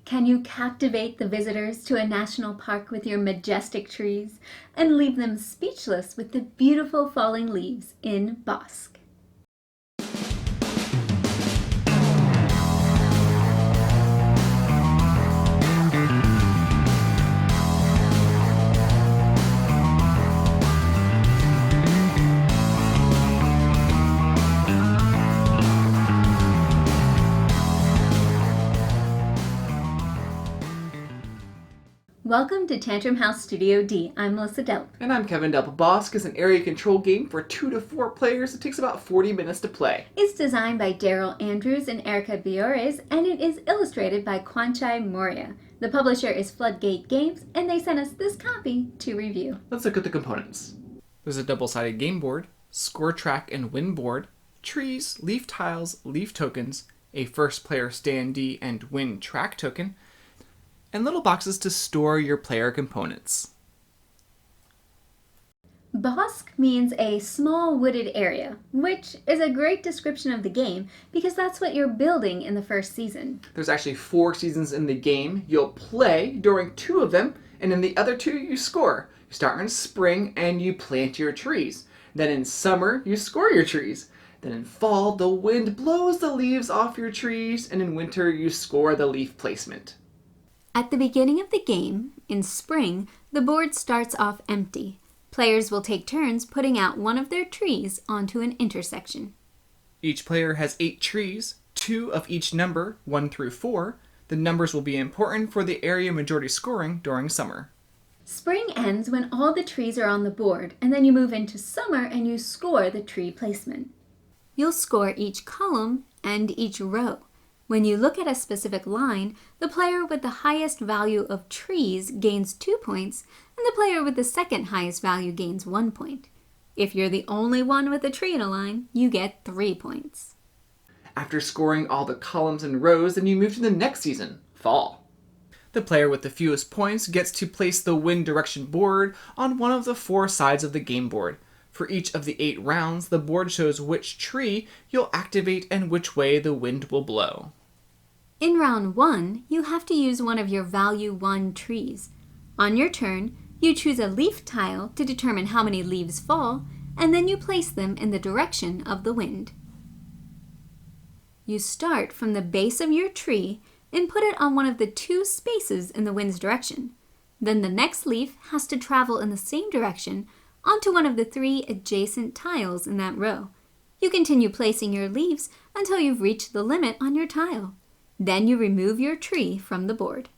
Can you captivate the visitors to a national park with your majestic trees and leave them speechless with the beautiful falling leaves in Bosk? Welcome to Tantrum House Studio D. I'm Melissa Delp. And I'm Kevin Delp. Bosk is an area control game for 2 to 4 players. It takes about 40 minutes to play. It's designed by Daryl Andrews and Erica Biores, and it is illustrated by Kwanchai Moria. The publisher is Floodgate Games, and they sent us this copy to review. Let's look at the components. There's a double-sided game board, score track and win board, trees, leaf tiles, leaf tokens, a first player standee and win track token, and little boxes to store your player components. Bosk means a small wooded area, which is a great description of the game because that's what you're building in the first season. There's actually 4 seasons in the game. You'll play during 2 of them, and in the other 2 you score. You start in spring and you plant your trees. Then in summer you score your trees. Then in fall the wind blows the leaves off your trees, and in winter you score the leaf placement. At the beginning of the game, in spring, the board starts off empty. Players will take turns putting out one of their trees onto an intersection. Each player has 8 trees, 2 of each number, 1 through 4. The numbers will be important for the area majority scoring during summer. Spring ends when all the trees are on the board, and then you move into summer and you score the tree placement. You'll score each column and each row. When you look at a specific line, the player with the highest value of trees gains 2 points, and the player with the second highest value gains 1 point. If you're the only one with a tree in a line, you get 3 points. After scoring all the columns and rows, then you move to the next season, fall. The player with the fewest points gets to place the wind direction board on one of the 4 sides of the game board. For each of the 8 rounds, the board shows which tree you'll activate and which way the wind will blow. In round 1, you have to use one of your value 1 trees. On your turn, you choose a leaf tile to determine how many leaves fall, and then you place them in the direction of the wind. You start from the base of your tree and put it on one of the 2 spaces in the wind's direction. Then the next leaf has to travel in the same direction onto one of the 3 adjacent tiles in that row. You continue placing your leaves until you've reached the limit on your tile. Then you remove your tree from the board.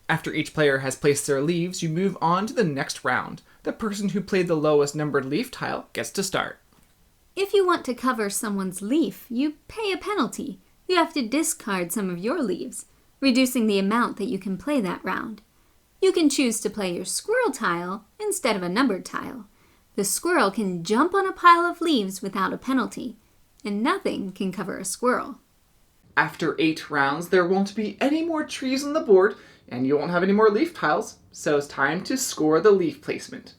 After each player has placed their leaves, you move on to the next round. The person who played the lowest numbered leaf tile gets to start. If you want to cover someone's leaf, you pay a penalty. You have to discard some of your leaves, reducing the amount that you can play that round. You can choose to play your squirrel tile instead of a numbered tile. The squirrel can jump on a pile of leaves without a penalty, and nothing can cover a squirrel. After 8 rounds, there won't be any more trees on the board, and you won't have any more leaf tiles, so it's time to score the leaf placement.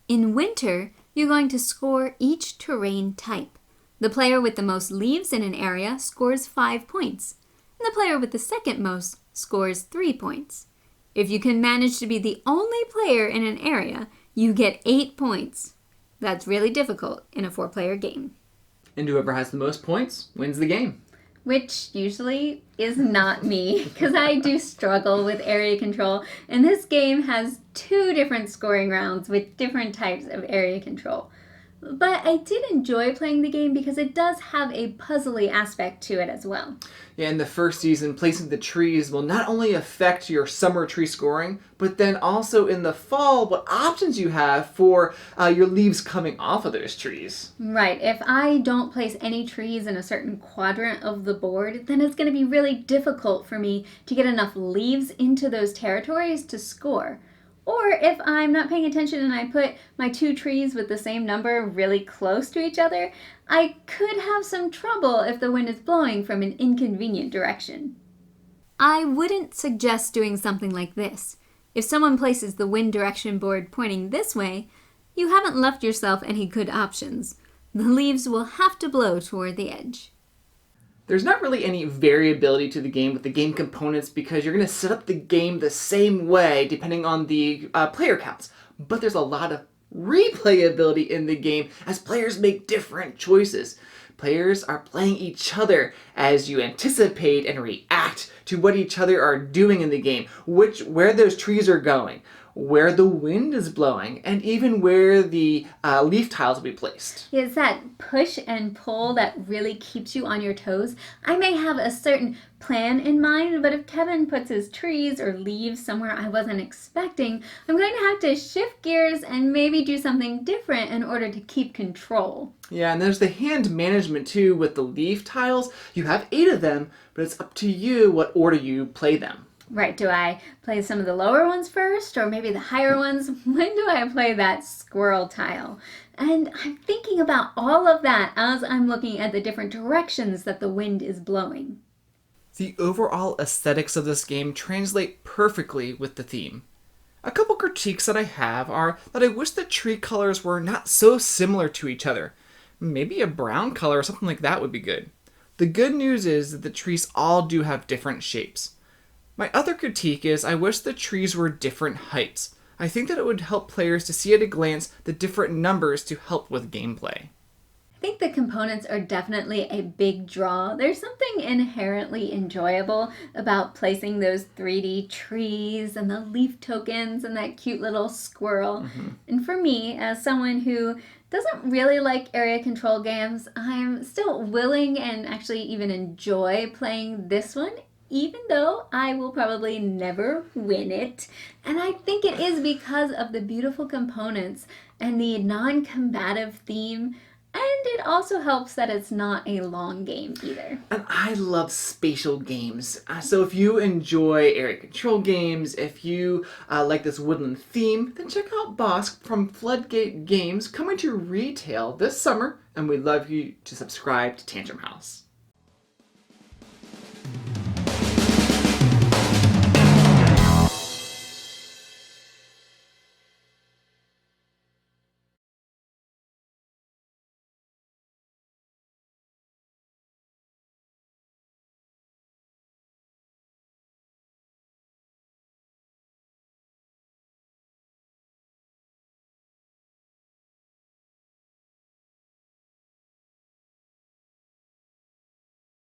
In winter, you're going to score each terrain type. The player with the most leaves in an area scores 5 points, and the player with the second most scores 3 points. If you can manage to be the only player in an area, you get 8 points. That's really difficult in a 4-player game. And whoever has the most points wins the game. Which usually is not me, because I do struggle with area control, and this game has 2 different scoring rounds with different types of area control. But I did enjoy playing the game because it does have a puzzly aspect to it as well. Yeah, in the first season, placing the trees will not only affect your summer tree scoring, but then also in the fall, what options you have for your leaves coming off of those trees. Right. If I don't place any trees in a certain quadrant of the board, then it's going to be really difficult for me to get enough leaves into those territories to score. Or if I'm not paying attention and I put my 2 trees with the same number really close to each other, I could have some trouble if the wind is blowing from an inconvenient direction. I wouldn't suggest doing something like this. If someone places the wind direction board pointing this way, you haven't left yourself any good options. The leaves will have to blow toward the edge. There's not really any variability to the game with the game components because you're going to set up the game the same way depending on the player counts. But there's a lot of replayability in the game as players make different choices. Players are playing each other as you anticipate and react to what each other are doing in the game, where those trees are going, where the wind is blowing, and even where the leaf tiles will be placed. It's that push and pull that really keeps you on your toes. I may have a certain plan in mind, but if Kevin puts his trees or leaves somewhere I wasn't expecting, I'm going to have to shift gears and maybe do something different in order to keep control. Yeah, and there's the hand management too with the leaf tiles. You have 8 of them, but it's up to you what order you play them. Right, do I play some of the lower ones first or maybe the higher ones? When do I play that squirrel tile? And I'm thinking about all of that as I'm looking at the different directions that the wind is blowing. The overall aesthetics of this game translate perfectly with the theme. A couple critiques that I have are that I wish the tree colors were not so similar to each other. Maybe a brown color or something like that would be good. The good news is that the trees all do have different shapes. My other critique is I wish the trees were different heights. I think that it would help players to see at a glance the different numbers to help with gameplay. I think the components are definitely a big draw. There's something inherently enjoyable about placing those 3D trees and the leaf tokens and that cute little squirrel. And for me, as someone who doesn't really like area control games, I'm still willing and actually even enjoy playing this one, even though I will probably never win it. And I think it is because of the beautiful components and the non-combative theme. And it also helps that it's not a long game either. And I love spatial games. So if you enjoy area control games, if you like this woodland theme, then check out Bosk from Floodgate Games coming to retail this summer. And we'd love you to subscribe to Tantrum House.